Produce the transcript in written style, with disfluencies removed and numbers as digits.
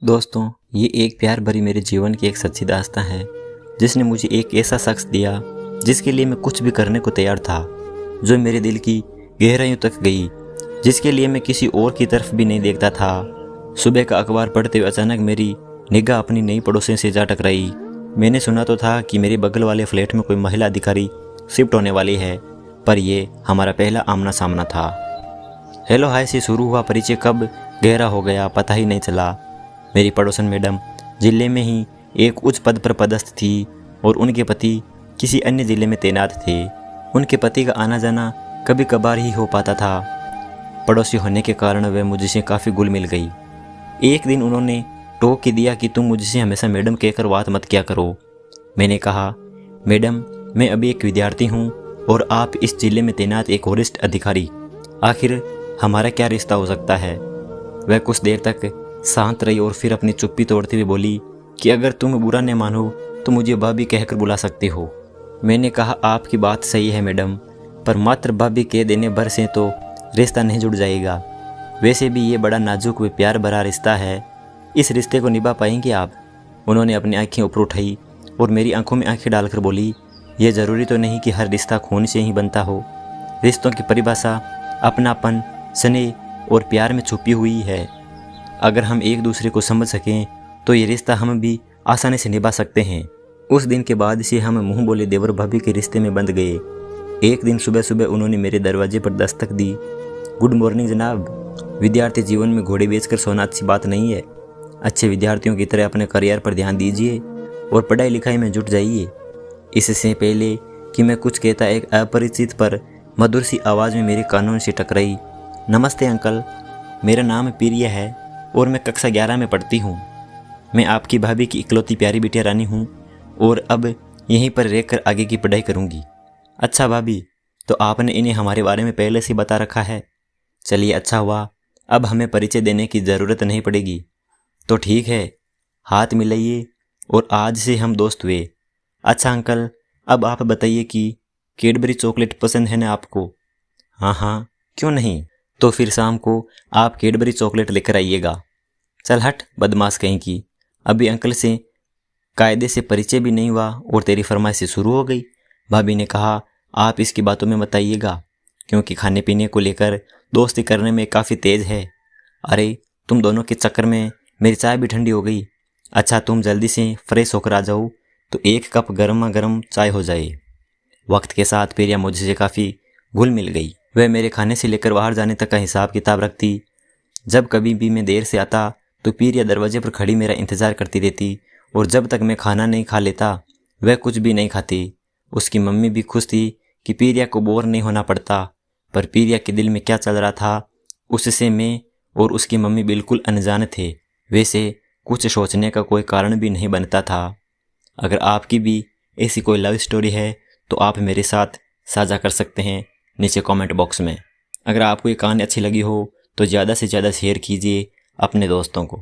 दोस्तों, ये एक प्यार भरी मेरे जीवन की एक सच्ची दास्तां है जिसने मुझे एक ऐसा शख्स दिया जिसके लिए मैं कुछ भी करने को तैयार था, जो मेरे दिल की गहराइयों तक गई, जिसके लिए मैं किसी और की तरफ भी नहीं देखता था। सुबह का अखबार पढ़ते हुए अचानक मेरी निगाह अपनी नई पड़ोसी से जा टकराई। मैंने सुना तो था कि मेरे बगल वाले फ्लैट में कोई महिला अधिकारी शिफ्ट होने वाली है, पर यह हमारा पहला आमना सामना था। हेलो हाय से शुरू हुआ परिचय कब गहरा हो गया पता ही नहीं चला। मेरी पड़ोसन मैडम जिले में ही एक उच्च पद पर पदस्थ थी और उनके पति किसी अन्य जिले में तैनात थे। उनके पति का आना जाना कभी कभार ही हो पाता था। पड़ोसी होने के कारण वह मुझसे काफ़ी घुल मिल गई। एक दिन उन्होंने टोक के दिया कि तुम मुझसे हमेशा मैडम कहकर बात मत किया करो। मैंने कहा, मैडम मैं अभी एक विद्यार्थी हूँ और आप इस जिले में तैनात एक वरिष्ठ अधिकारी, आखिर हमारा क्या रिश्ता हो सकता है। वह कुछ देर तक शांत रही और फिर अपनी चुप्पी तोड़ते हुए बोली कि अगर तुम बुरा न मानो तो मुझे भाभी कहकर बुला सकते हो। मैंने कहा, आपकी बात सही है मैडम, पर मात्र भाभी कह देने भर से तो रिश्ता नहीं जुड़ जाएगा। वैसे भी ये बड़ा नाजुक व प्यार भरा रिश्ता है, इस रिश्ते को निभा पाएंगे आप। उन्होंने अपनी आंखें ऊपर उठाई और मेरी आंखों में आंखें डालकर बोली, यह ज़रूरी तो नहीं कि हर रिश्ता खून से ही बनता हो। रिश्तों की परिभाषा अपनापन, स्नेह और प्यार में छुपी हुई है। अगर हम एक दूसरे को समझ सकें तो ये रिश्ता हम भी आसानी से निभा सकते हैं। उस दिन के बाद से हम मुंह बोले देवर भाभी के रिश्ते में बंध गए। एक दिन सुबह सुबह उन्होंने मेरे दरवाजे पर दस्तक दी। गुड मॉर्निंग जनाब। विद्यार्थी जीवन में घोड़े बेचकर सोना अच्छी बात नहीं है। अच्छे विद्यार्थियों की तरह अपने करियर पर ध्यान दीजिए और पढ़ाई लिखाई में जुट जाइए। इससे पहले कि मैं कुछ कहता, एक अपरिचित पर मधुर सी आवाज़ में मेरे कानों से टकराई। नमस्ते अंकल, मेरा नाम प्रिया है और मैं कक्षा 11 में पढ़ती हूँ। मैं आपकी भाभी की इकलौती प्यारी बिटिया रानी हूँ और अब यहीं पर रहकर आगे की पढ़ाई करूँगी। अच्छा भाभी, तो आपने इन्हें हमारे बारे में पहले से बता रखा है। चलिए अच्छा हुआ, अब हमें परिचय देने की ज़रूरत नहीं पड़ेगी। तो ठीक है, हाथ मिलाइए और आज से हम दोस्त हुए। अच्छा अंकल, अब आप बताइए कि कैडबरी चॉकलेट पसंद है ना आपको? हाँ हाँ, क्यों नहीं। तो फिर शाम को आप कैडबरी चॉकलेट लेकर आइएगा। चल हट बदमाश कहीं की, अभी अंकल से कायदे से परिचय भी नहीं हुआ और तेरी फरमाइश शुरू हो गई। भाभी ने कहा, आप इसकी बातों में मत आइएगा, क्योंकि खाने पीने को लेकर दोस्ती करने में काफ़ी तेज़ है। अरे तुम दोनों के चक्कर में मेरी चाय भी ठंडी हो गई। अच्छा तुम जल्दी से फ्रेश होकर आ जाओ तो एक कप गर्मा गर्म चाय हो जाए। वक्त के साथ प्रिया मुझसे काफ़ी घुल मिल गई। वह मेरे खाने से लेकर बाहर जाने तक का हिसाब किताब रखती। जब कभी भी मैं देर से आता तो प्रिया दरवाजे पर खड़ी मेरा इंतज़ार करती रहती और जब तक मैं खाना नहीं खा लेता वह कुछ भी नहीं खाती। उसकी मम्मी भी खुश थी कि प्रिया को बोर नहीं होना पड़ता, पर प्रिया के दिल में क्या चल रहा था उससे मैं और उसकी मम्मी बिल्कुल अनजान थे। वैसे कुछ सोचने का कोई कारण भी नहीं बनता था। अगर आपकी भी ऐसी कोई लव स्टोरी है तो आप मेरे साथ साझा कर सकते हैं नीचे कमेंट बॉक्स में। अगर आपको ये कहानी अच्छी लगी हो तो ज़्यादा से ज़्यादा शेयर कीजिए अपने दोस्तों को।